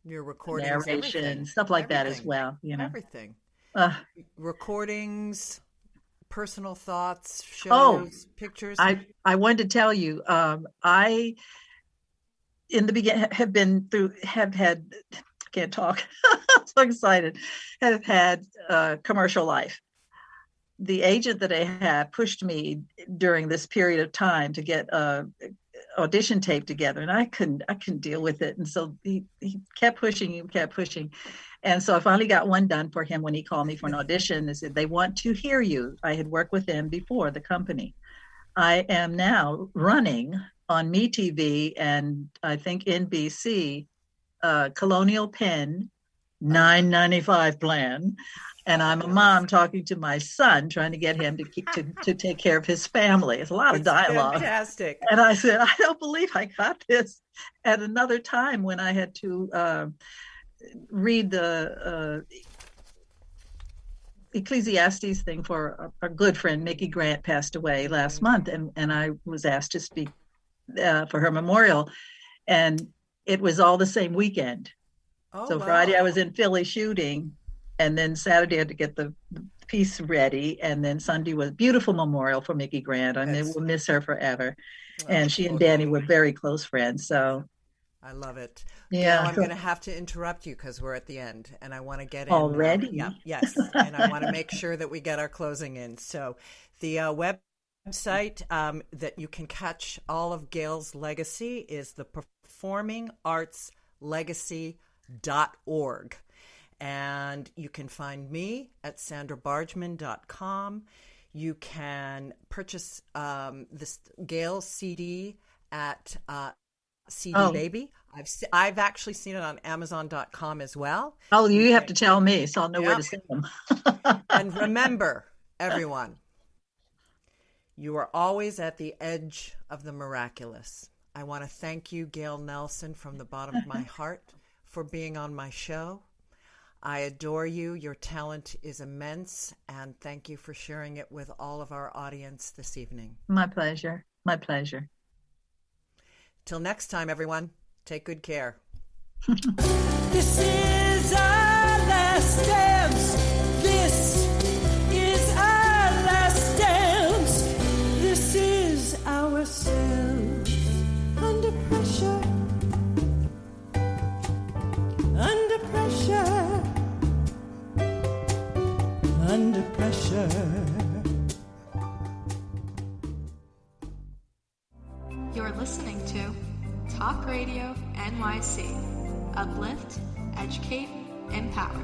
your recordings, narration, stuff like that as well. Everything. Recordings, personal thoughts, shows, pictures. I wanted to tell you, I in the beginning have had can't talk. I'm so excited. Have had commercial life. The agent that I had pushed me during this period of time to get audition tape together, and I couldn't deal with it. And so he kept pushing. And so I finally got one done for him when he called me for an audition. They said, they want to hear you. I had worked with him before, the company. I am now running on MeTV and I think NBC, Colonial Penn, $9.95 plan. And I'm a mom talking to my son, trying to get him to take care of his family. It's a lot of dialogue. Fantastic. And I said, I don't believe I got this. At another time when I had to read the Ecclesiastes thing for our good friend Mickey Grant, passed away last month, and I was asked to speak for her memorial, and it was all the same weekend. So Friday I was in Philly shooting, and then Saturday I had to get the piece ready, and then Sunday was beautiful memorial for Mickey Grant. I mean, we'll miss her forever. And she and Danny were very close friends. So I love it. Yeah, I'm going to have to interrupt you because we're at the end, and I want to get in already. Yes, and I want to make sure that we get our closing in. So the website that you can catch all of Gail's legacy is the performingartslegacy.org. And you can find me at sandrabargeman.com. You can purchase this Gail CD at CD Baby. I've actually seen it on Amazon.com as well. Oh, you have to tell me so I'll know where to see them. And remember, everyone, you are always at the edge of the miraculous. I want to thank you, Gail Nelson, from the bottom of my heart for being on my show. I adore you. Your talent is immense, and thank you for sharing it with all of our audience this evening. My pleasure. My pleasure. Till next time, everyone, take good care. This is our last dance. This is our last dance. This is ourselves under pressure. Under pressure. Under pressure. You're listening to Talk Radio NYC. Uplift, educate, empower.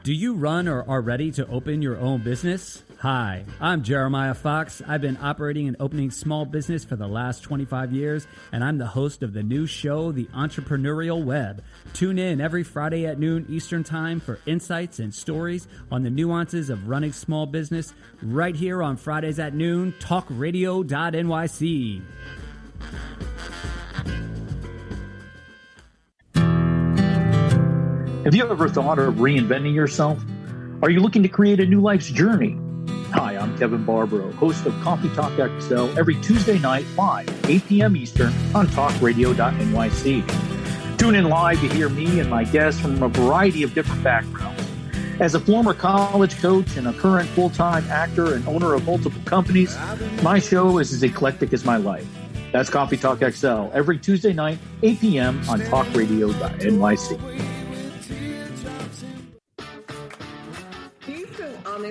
Do you run or are ready to open your own business? Hi, I'm Jeremiah Fox. I've been operating and opening small business for the last 25 years, and I'm the host of the new show, The Entrepreneurial Web. Tune in every Friday at noon Eastern Time for insights and stories on the nuances of running small business right here on Fridays at noon, talkradio.nyc. Have you ever thought of reinventing yourself? Are you looking to create a new life's journey? Hi, I'm Kevin Barbaro, host of Coffee Talk XL every Tuesday night live, 8 p.m. Eastern on talkradio.nyc. Tune in live to hear me and my guests from a variety of different backgrounds. As a former college coach and a current full-time actor and owner of multiple companies, my show is as eclectic as my life. That's Coffee Talk XL every Tuesday night, 8 p.m. on talkradio.nyc.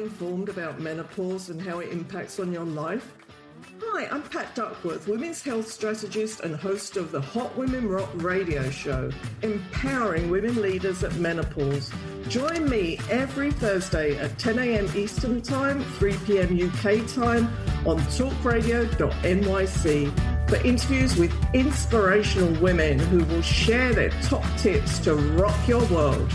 informed about menopause and how it impacts on your life? Hi, I'm Pat Duckworth, women's health strategist and host of the Hot Women Rock radio show, empowering women leaders at menopause. Join me every Thursday at 10 a.m. Eastern Time, 3 p.m. UK time on talkradio.nyc for interviews with inspirational women who will share their top tips to rock your world.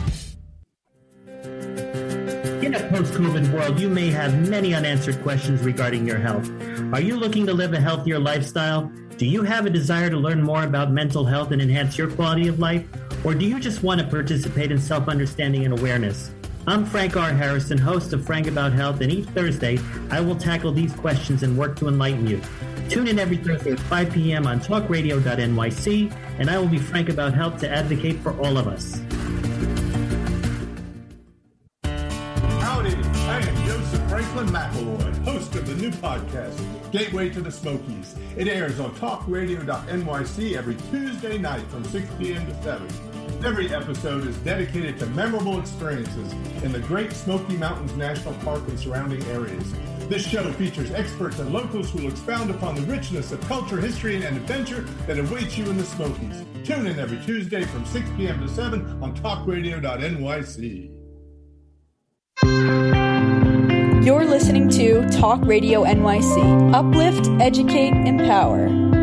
In a post-COVID world, you may have many unanswered questions regarding your health. Are you looking to live a healthier lifestyle? Do you have a desire to learn more about mental health and enhance your quality of life? Or do you just want to participate in self-understanding and awareness? I'm Frank R. Harrison, host of Frank About Health, and each Thursday, I will tackle these questions and work to enlighten you. Tune in every Thursday at 5 p.m. on talkradio.nyc, and I will be frank about health to advocate for all of us. Franklin McElroy, host of the new podcast, Gateway to the Smokies. It airs on talkradio.nyc every Tuesday night from 6 p.m. to 7. Every episode is dedicated to memorable experiences in the Great Smoky Mountains National Park and surrounding areas. This show features experts and locals who will expound upon the richness of culture, history, and adventure that awaits you in the Smokies. Tune in every Tuesday from 6 p.m. to 7 on talkradio.nyc. You're listening to Talk Radio NYC. Uplift, educate, empower.